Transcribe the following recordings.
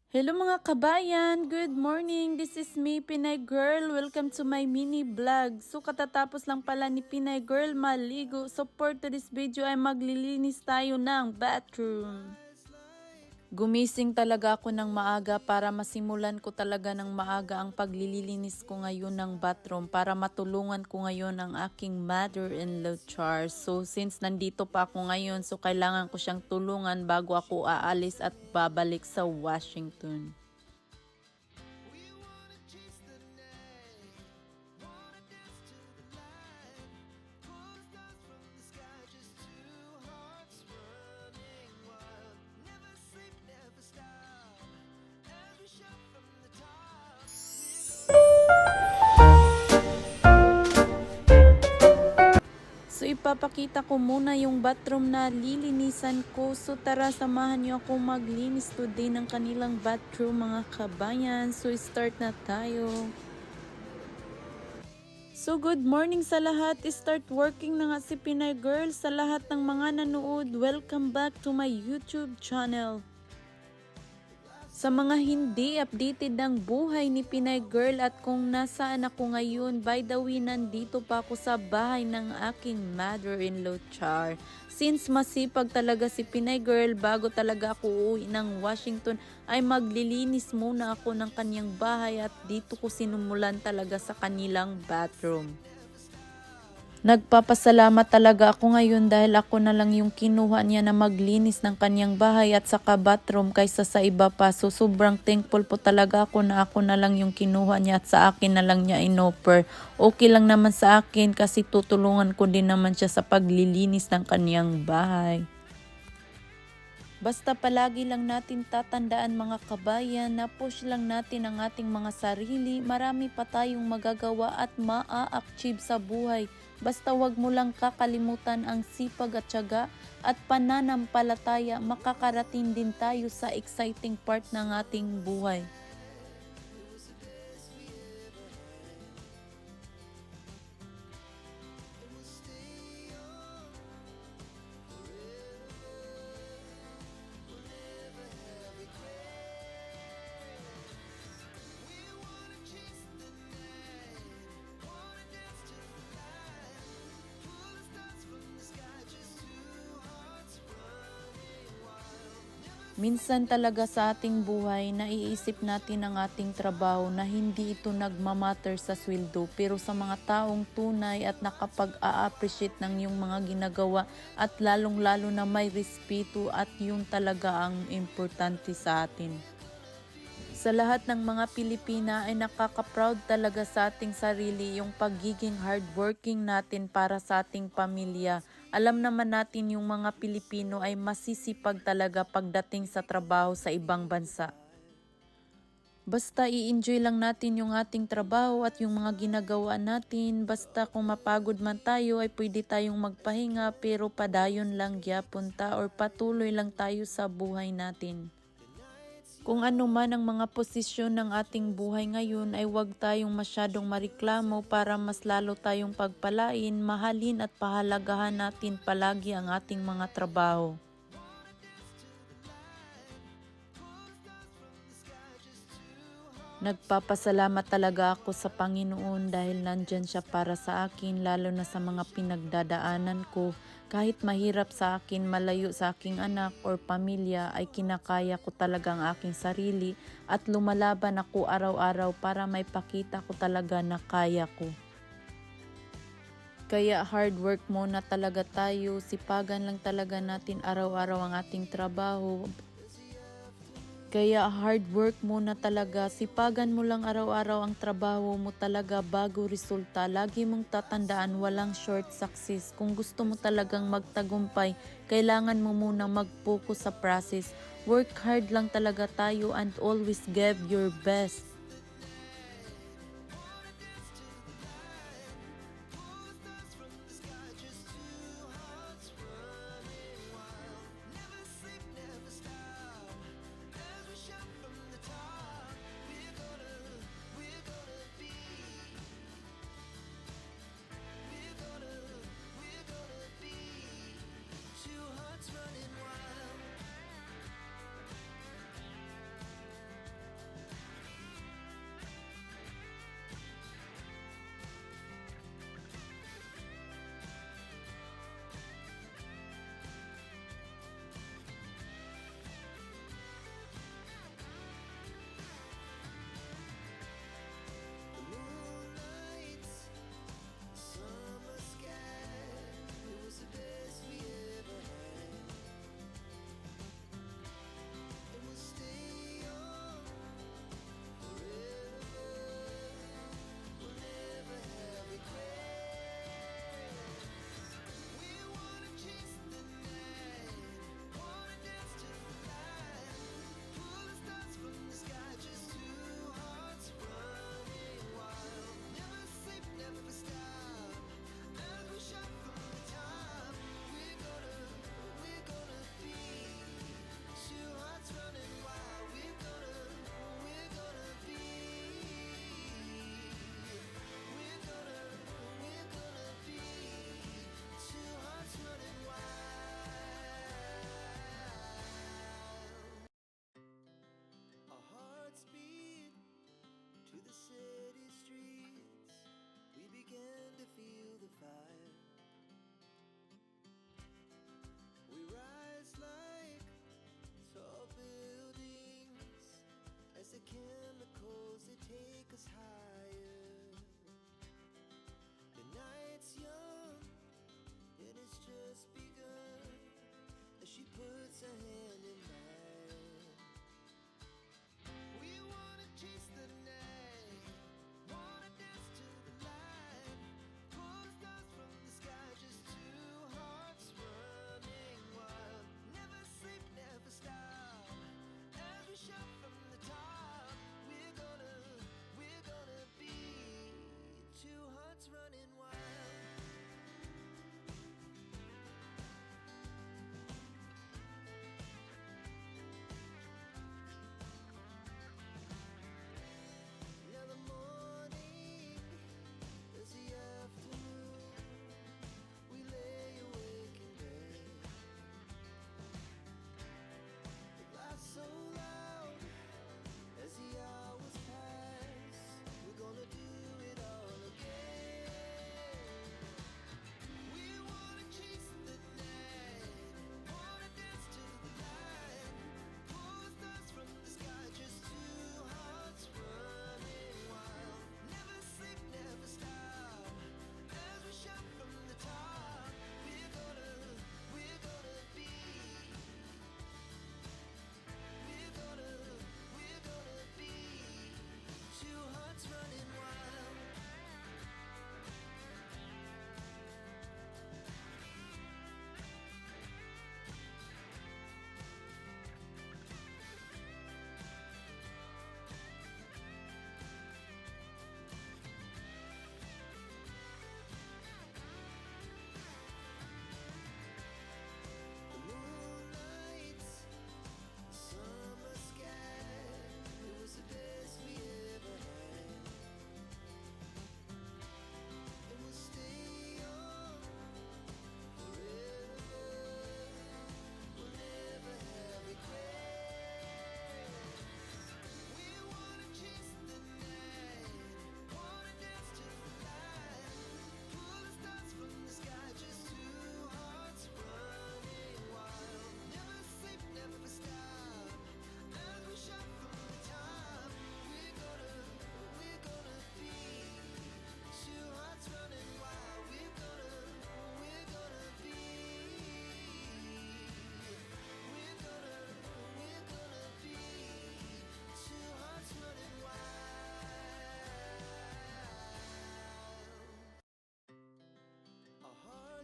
Hello mga kabayan! Good morning! This is me, Pinay Girl. Welcome to my mini vlog. So katatapos lang pala ni Pinay Girl maligo. So for today's video ay maglilinis tayo ng bathroom. Gumising talaga ako ng maaga para masimulan ko talaga ng maaga ang paglilinis ko ngayon ng bathroom para matulungan ko ngayon ang aking mother-in-law Char. So since nandito pa ako ngayon, so kailangan ko siyang tulungan bago ako aalis at babalik sa Washington. So ipapakita ko muna yung bathroom na lilinisan ko. So tara, samahan niyo ako maglinis today ng kanilang bathroom mga kabayan. So start na tayo. So good morning sa lahat. Start working na nga si Pinay Girl. Sa lahat ng mga nanood, welcome back to my YouTube channel. Sa mga hindi updated ng buhay ni Pinay Girl at kung nasaan ako ngayon, by the way, nandito pa ako sa bahay ng aking mother-in-law Char. Since masipag talaga si Pinay Girl, bago talaga ako uuwi ng Washington, ay maglilinis muna ako ng kanyang bahay at dito ko sinumulan talaga sa kanilang bathroom. Nagpapasalamat talaga ako ngayon dahil ako na lang yung kinuha niya na maglinis ng kanyang bahay at saka bathroom kaysa sa iba pa. So sobrang thankful po talaga ako na ako na lang yung kinuha niya at sa akin na lang niya inoffer. Okay lang naman sa akin kasi tutulungan ko din naman siya sa paglilinis ng kanyang bahay. Basta palagi lang natin tatandaan mga kabayan na push lang natin ang ating mga sarili, marami pa tayong magagawa at maa-achieve sa buhay. Basta wag mo lang kakalimutan ang sipag at tiyaga at pananampalataya, makakarating din tayo sa exciting part ng ating buhay. Minsan talaga sa ating buhay, naiisip natin ang ating trabaho na hindi ito nagmamatter sa sweldo, pero sa mga taong tunay at nakapag-a-appreciate ng yung mga ginagawa at lalong-lalo na may respeto at yung talaga ang importante sa atin. Sa lahat ng mga Pilipina ay nakaka-proud talaga sa ating sarili yung pagiging hardworking natin para sa ating pamilya. Alam naman natin yung mga Pilipino ay masisipag talaga pagdating sa trabaho sa ibang bansa. Basta i-enjoy lang natin yung ating trabaho at yung mga ginagawa natin. Basta kung mapagod man tayo ay pwede tayong magpahinga pero padayon lang gyapon ta or patuloy lang tayo sa buhay natin. Kung ano man ang mga posisyon ng ating buhay ngayon ay huwag tayong masyadong mareklamo para mas lalo tayong pagpalain, mahalin at pahalagahan natin palagi ang ating mga trabaho. Nagpapasalamat talaga ako sa Panginoon dahil nandyan siya para sa akin lalo na sa mga pinagdadaanan ko. Kahit mahirap sa akin, malayo sa aking anak or pamilya ay kinakaya ko talaga ang aking sarili at lumalaban ako araw-araw para may pakita ko talaga na kaya ko. Kaya hard work muna talaga tayo, sipagan lang talaga natin araw-araw ang ating trabaho. Kaya hard work muna talaga, sipagan mo lang araw-araw ang trabaho mo talaga bago resulta. Lagi mong tatandaan walang short success. Kung gusto mo talagang magtagumpay, kailangan mo muna mag-focus sa process. Work hard lang talaga tayo and always give your best.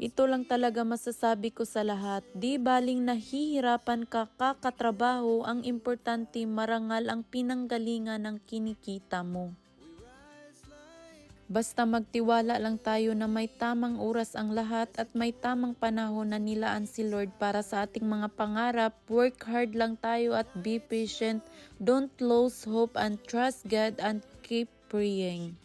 Ito lang talaga masasabi ko sa lahat, di baling nahihirapan ka kakatrabaho, ang importante marangal ang pinanggalingan ng kinikita mo. Basta magtiwala lang tayo na may tamang oras ang lahat at may tamang panahon na nilaan si Lord para sa ating mga pangarap. Work hard lang tayo at be patient. Don't lose hope and trust God and keep praying.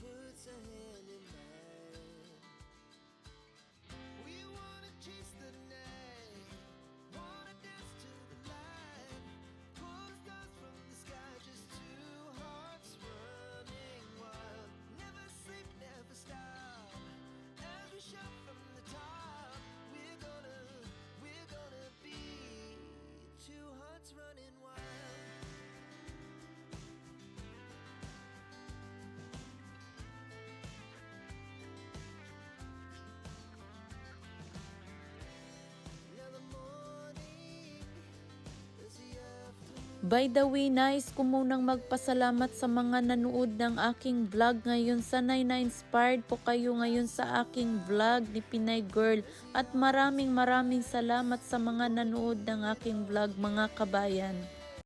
Running wild. Now the morning is the afternoon. By the way, nais ko munang magpasalamat sa mga nanood ng aking vlog ngayon. Sanay na-inspired po kayo ngayon sa aking vlog ni Pinay Girl. At maraming salamat sa mga nanood ng aking vlog, mga kabayan.